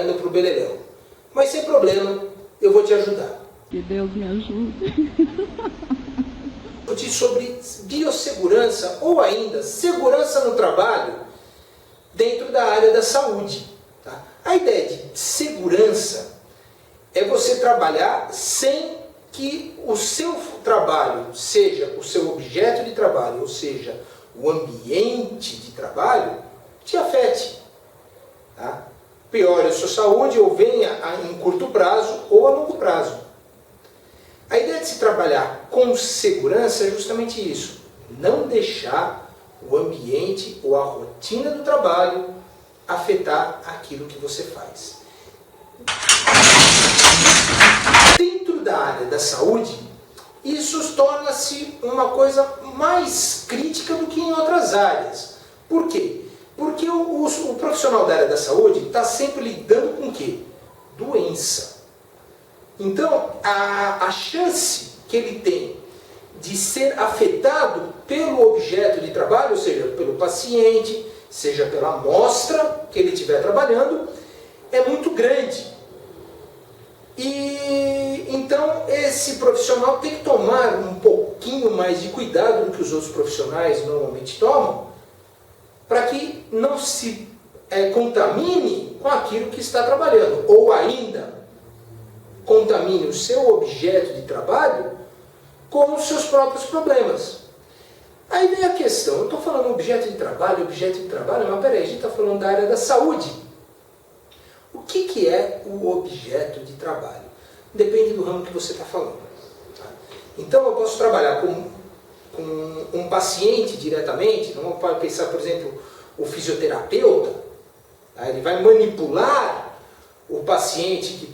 indo para o beleléu. Mas sem problema, eu vou te ajudar. Que Deus me ajude. Discutir sobre biossegurança ou ainda segurança no trabalho dentro da área da saúde. Tá? A ideia de segurança é você trabalhar sem que o seu trabalho, seja o seu objeto de trabalho, ou seja, o ambiente de trabalho, te afete. Tá? Piore a sua saúde ou venha em curto prazo ou a longo prazo. A ideia de se trabalhar com segurança é justamente isso. Não deixar o ambiente ou a rotina do trabalho afetar aquilo que você faz. Dentro da área da saúde, isso torna-se uma coisa mais crítica do que em outras áreas. Por quê? Porque o profissional da área da saúde está sempre lidando com o quê? Doença. Então, a chance que ele tem de ser afetado pelo objeto de trabalho, ou seja, pelo paciente, seja pela amostra que ele estiver trabalhando, é muito grande. E então esse profissional tem que tomar um pouquinho mais de cuidado do que os outros profissionais normalmente tomam, para que não se contamine com aquilo que está trabalhando, ou ainda contamine o seu objeto de trabalho com os seus próprios problemas. Aí vem a questão, eu estou falando objeto de trabalho, mas peraí, a gente está falando da área da saúde. O que é o objeto de trabalho? Depende do ramo que você está falando. Tá? Então eu posso trabalhar com um paciente diretamente, não pode pensar, por exemplo, o fisioterapeuta, tá? Ele vai manipular o paciente que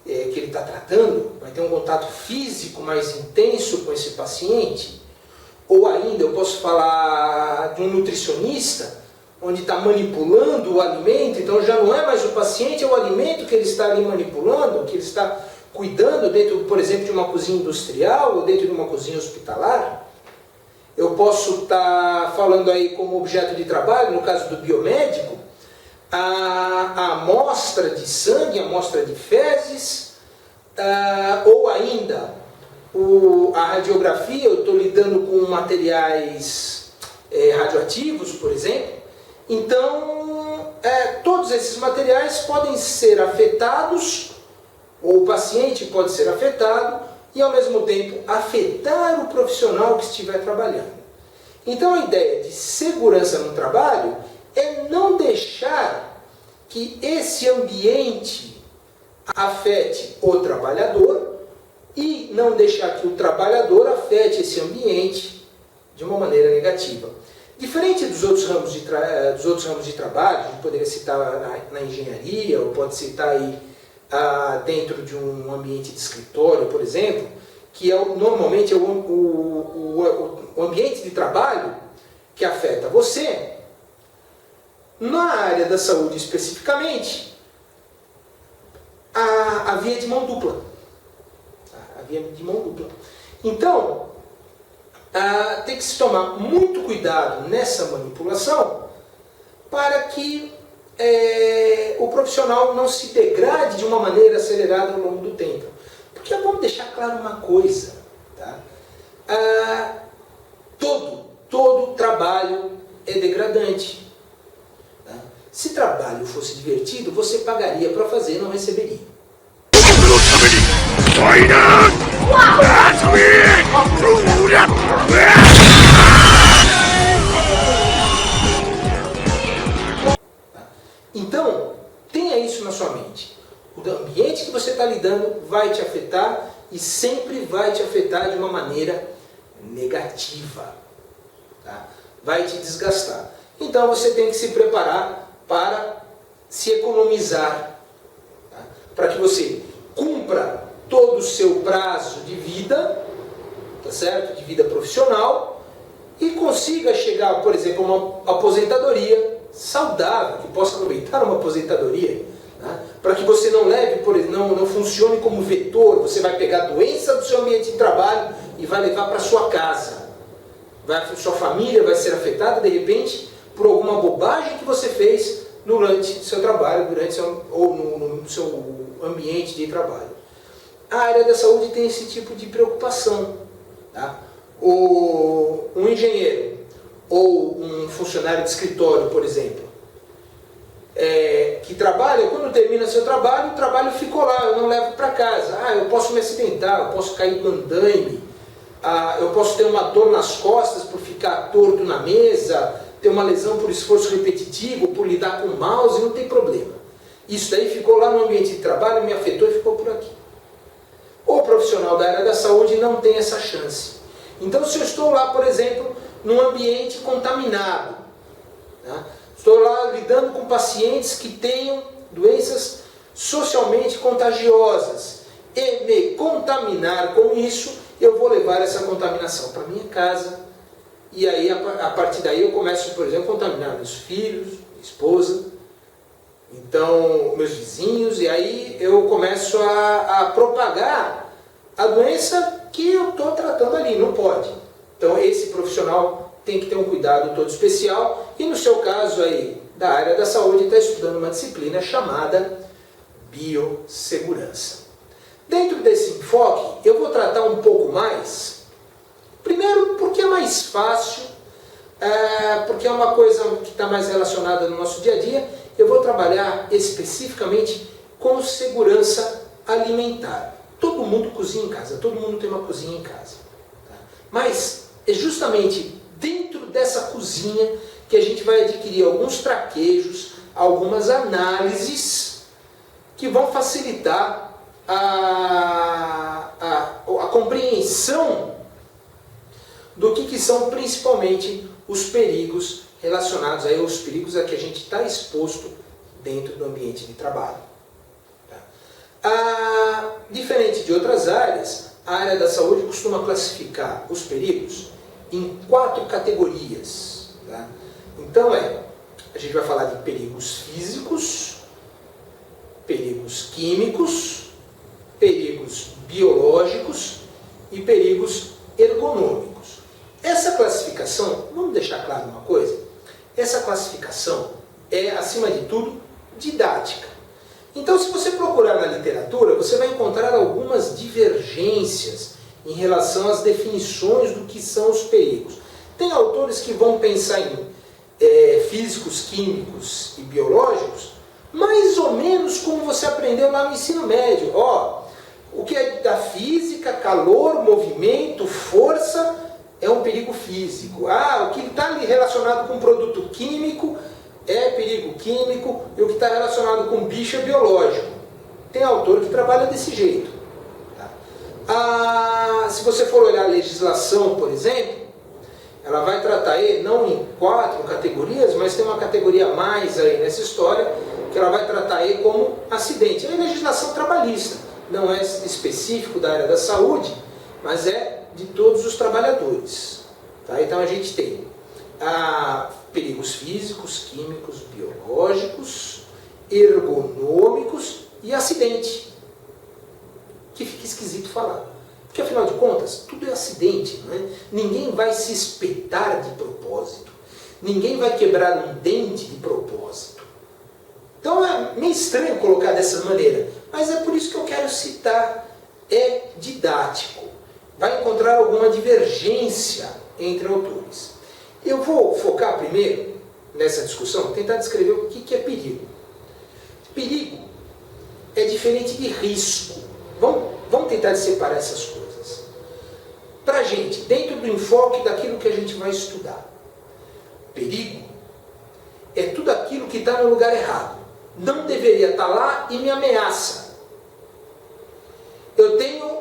ele está tratando, vai ter um contato físico mais intenso com esse paciente. Ou ainda eu posso falar de um nutricionista, onde está manipulando o alimento, então já não é mais o paciente, é o alimento que ele está ali manipulando, que ele está cuidando dentro, por exemplo, de uma cozinha industrial ou dentro de uma cozinha hospitalar. Eu posso estar falando aí como objeto de trabalho, no caso do biomédico, a amostra de sangue, a amostra de fezes, ou ainda a radiografia, eu estou lidando com materiais radioativos, por exemplo. Então, todos esses materiais podem ser afetados, ou o paciente pode ser afetado, e ao mesmo tempo afetar o profissional que estiver trabalhando. Então a ideia de segurança no trabalho é não deixar que esse ambiente afete o trabalhador e não deixar que o trabalhador afete esse ambiente de uma maneira negativa. Diferente dos outros ramos de trabalho, a gente poderia citar na engenharia, ou pode citar aí dentro de um ambiente de escritório, por exemplo, que normalmente é o ambiente de trabalho que afeta você. Na área da saúde especificamente, a via de mão dupla. A via de mão dupla. Então, tem que se tomar muito cuidado nessa manipulação para que o profissional não se degrade de uma maneira acelerada ao longo do tempo. Porque vamos deixar claro uma coisa, tá? Todo trabalho é degradante. Tá? Se trabalho fosse divertido, você pagaria para fazer e não receberia. Então, tenha isso na sua mente. O ambiente que você está lidando vai te afetar e sempre vai te afetar de uma maneira negativa. Tá? Vai te desgastar. Então você tem que se preparar para se economizar. Tá? Para que você cumpra todo o seu prazo de vida, tá certo? De vida profissional, e consiga chegar, por exemplo, a uma aposentadoria saudável, que possa aproveitar uma aposentadoria, né? Para que você não leve, não funcione como vetor, você vai pegar a doença do seu ambiente de trabalho e vai levar para sua casa. Sua família vai ser afetada, de repente, por alguma bobagem que você fez durante o seu trabalho, ou no seu ambiente de trabalho. A área da saúde tem esse tipo de preocupação. Tá? Um engenheiro ou um funcionário de escritório, por exemplo, que trabalha, quando termina seu trabalho, o trabalho ficou lá, eu não levo para casa. Eu posso me acidentar, eu posso cair do andaime, eu posso ter uma dor nas costas por ficar torto na mesa, ter uma lesão por esforço repetitivo, por lidar com o mouse, não tem problema. Isso daí ficou lá no ambiente de trabalho, me afetou e ficou por aqui. O profissional da área da saúde não tem essa chance. Então, se eu estou lá, por exemplo, num ambiente contaminado, tá? Estou lá lidando com pacientes que tenham doenças socialmente contagiosas e me contaminar com isso, eu vou levar essa contaminação para minha casa e aí a partir daí eu começo, por exemplo, a contaminar meus filhos, minha esposa, então meus vizinhos, e aí eu começo a propagar a doença que eu estou tratando ali, não pode. Então esse profissional tem que ter um cuidado todo especial, e no seu caso aí, da área da saúde, está estudando uma disciplina chamada biossegurança. Dentro desse enfoque, eu vou tratar um pouco mais, primeiro porque é mais fácil, porque é uma coisa que está mais relacionada no nosso dia a dia, eu vou trabalhar especificamente com segurança alimentar. Todo mundo cozinha em casa, todo mundo tem uma cozinha em casa. Tá? Mas é justamente dentro dessa cozinha que a gente vai adquirir alguns traquejos, algumas análises que vão facilitar a compreensão do que são principalmente os perigos relacionados aos perigos a que a gente está exposto dentro do ambiente de trabalho. Tá? Diferente de outras áreas, a área da saúde costuma classificar os perigos em 4 categorias. Tá? Então a gente vai falar de perigos físicos, perigos químicos, perigos biológicos e perigos ergonômicos. Essa classificação, vamos deixar claro uma coisa, essa classificação é, acima de tudo, didática. Então, se você procurar na literatura, você vai encontrar algumas divergências em relação às definições do que são os perigos. Tem autores que vão pensar em físicos, químicos e biológicos, mais ou menos como você aprendeu lá no ensino médio. O que é da física, calor, movimento, força, é um perigo físico. O que está relacionado com produto químico é perigo químico, e o que está relacionado com bicho é biológico. Tem autor que trabalha desse jeito. Se você for olhar a legislação, por exemplo, ela vai tratar aí, não em 4 categorias, mas tem uma categoria a mais aí nessa história, que ela vai tratar aí como acidente. É legislação trabalhista, não é específico da área da saúde, mas é de todos os trabalhadores. Tá? Então a gente tem perigos físicos, químicos, biológicos, ergonômicos e acidente. Que fica esquisito falar. Porque afinal de contas, tudo é acidente, não é? Ninguém vai se espetar de propósito. Ninguém vai quebrar um dente de propósito. Então é meio estranho colocar dessa maneira, mas é por isso que eu quero citar. É didático. Vai encontrar alguma divergência entre autores. Eu vou focar primeiro nessa discussão, tentar descrever o que é perigo. Perigo é diferente de risco. Vamos tentar separar essas coisas. Para a gente, dentro do enfoque daquilo que a gente vai estudar, perigo é tudo aquilo que está no lugar errado. Não deveria estar lá e me ameaça. Eu tenho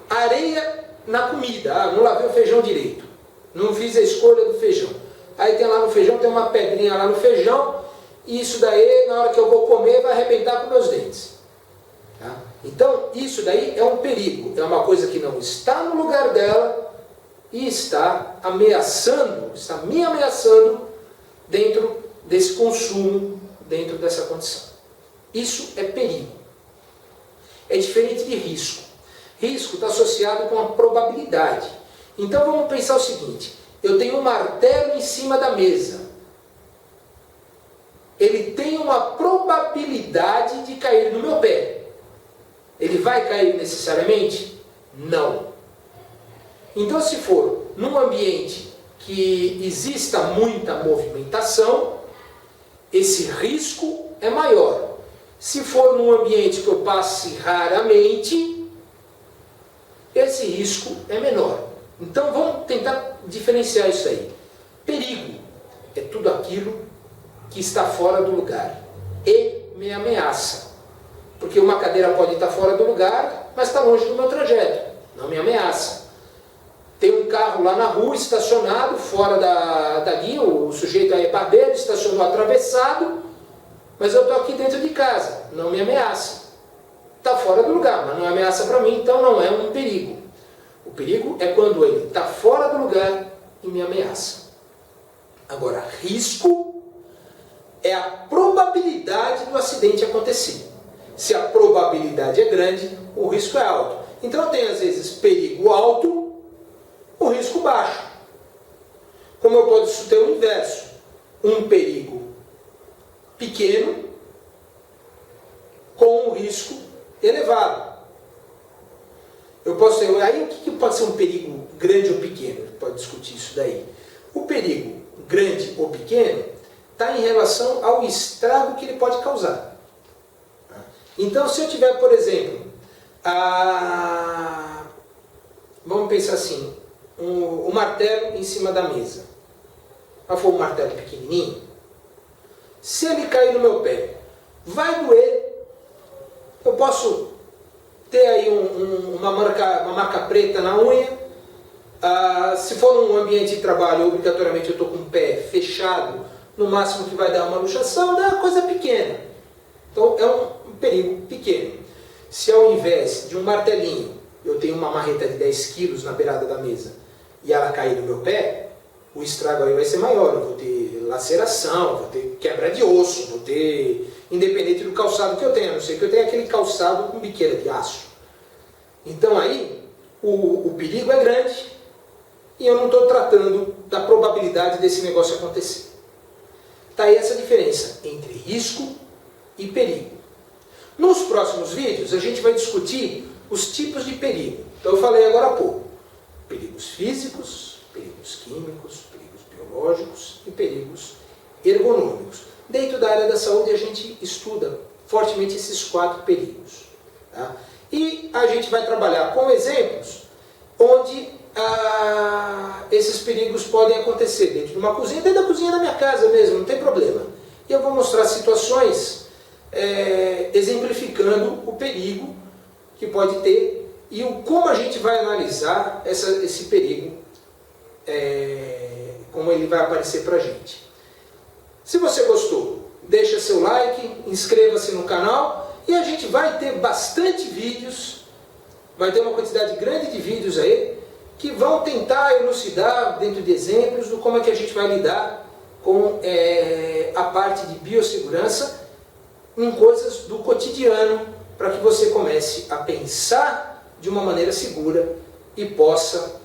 areia na comida. Não lavei o feijão direito. Não fiz a escolha do feijão. Aí tem lá no feijão, tem uma pedrinha lá no feijão, e isso daí, na hora que eu vou comer, vai arrebentar com meus dentes. Tá? Então, isso daí é um perigo. É uma coisa que não está no lugar dela e está me ameaçando dentro desse consumo, dentro dessa condição. Isso é perigo. É diferente de risco. Risco está associado com a probabilidade. Então vamos pensar o seguinte: eu tenho um martelo em cima da mesa. ele tem uma probabilidade de cair no meu pé. Ele vai cair necessariamente? Não. Então, se for num ambiente que exista muita movimentação, esse risco é maior. Se for num ambiente que eu passe raramente, esse risco é menor. Então vamos tentar diferenciar isso aí. Perigo é tudo aquilo que está fora do lugar e me ameaça. Porque uma cadeira pode estar fora do lugar, mas está longe do meu trajeto, não me ameaça. Tem um carro lá na rua, estacionado, fora da guia, o sujeito aí é barbeiro, estacionou atravessado, mas eu estou aqui dentro de casa, não me ameaça. Está fora do lugar, mas não ameaça para mim, então não é um perigo. O perigo é quando ele está fora do lugar e me ameaça. Agora, risco é a probabilidade do acidente acontecer. Se a probabilidade é grande, o risco é alto. Então eu tenho às vezes perigo alto, o risco baixo. Como eu posso ter o inverso, um perigo pequeno com um risco elevado. Eu posso ter, aí o que pode ser um perigo grande ou pequeno? Pode discutir isso daí. O perigo grande ou pequeno está em relação ao estrago que ele pode causar. Então, se eu tiver, por exemplo, vamos pensar assim, um martelo em cima da mesa. Se for um martelo pequenininho, se ele cair no meu pé, vai doer. Eu posso ter aí uma marca preta na unha. Se for num ambiente de trabalho, obrigatoriamente eu estou com o pé fechado, no máximo que vai dar uma luxação, dá uma coisa pequena. Então é um perigo pequeno. Se ao invés de um martelinho, eu tenho uma marreta de 10 quilos na beirada da mesa e ela cair no meu pé, o estrago aí vai ser maior. Eu vou ter laceração, vou ter quebra de osso, vou ter, independente do calçado que eu tenha, a não ser que eu tenha aquele calçado com biqueira de aço. Então aí o perigo é grande e eu não estou tratando da probabilidade desse negócio acontecer. Está aí essa diferença entre risco e perigo. Nos próximos vídeos a gente vai discutir os tipos de perigo. Então eu falei agora há pouco. Perigos físicos, perigos químicos, perigos biológicos e perigos ergonômicos. Dentro da área da saúde a gente estuda fortemente esses 4 perigos. Tá? E a gente vai trabalhar com exemplos onde esses perigos podem acontecer dentro de uma cozinha, dentro da cozinha da minha casa mesmo, não tem problema. E eu vou mostrar situações exemplificando o perigo que pode ter e como a gente vai analisar esse perigo, como ele vai aparecer para a gente. Se você gostou, deixa seu like, inscreva-se no canal e a gente vai ter bastante vídeos, vai ter uma quantidade grande de vídeos aí que vão tentar elucidar dentro de exemplos do como é que a gente vai lidar com a parte de biossegurança em coisas do cotidiano, para que você comece a pensar de uma maneira segura e possa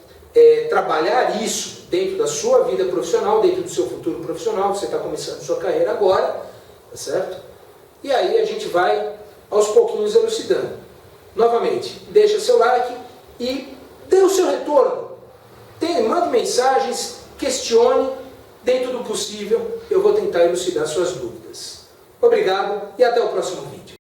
trabalhar isso dentro da sua vida profissional, dentro do seu futuro profissional. Você está começando sua carreira agora, tá certo? E aí a gente vai aos pouquinhos elucidando. Novamente, deixa seu like e dê o seu retorno. Mande mensagens, questione, dentro do possível eu vou tentar elucidar suas dúvidas. Obrigado e até o próximo vídeo.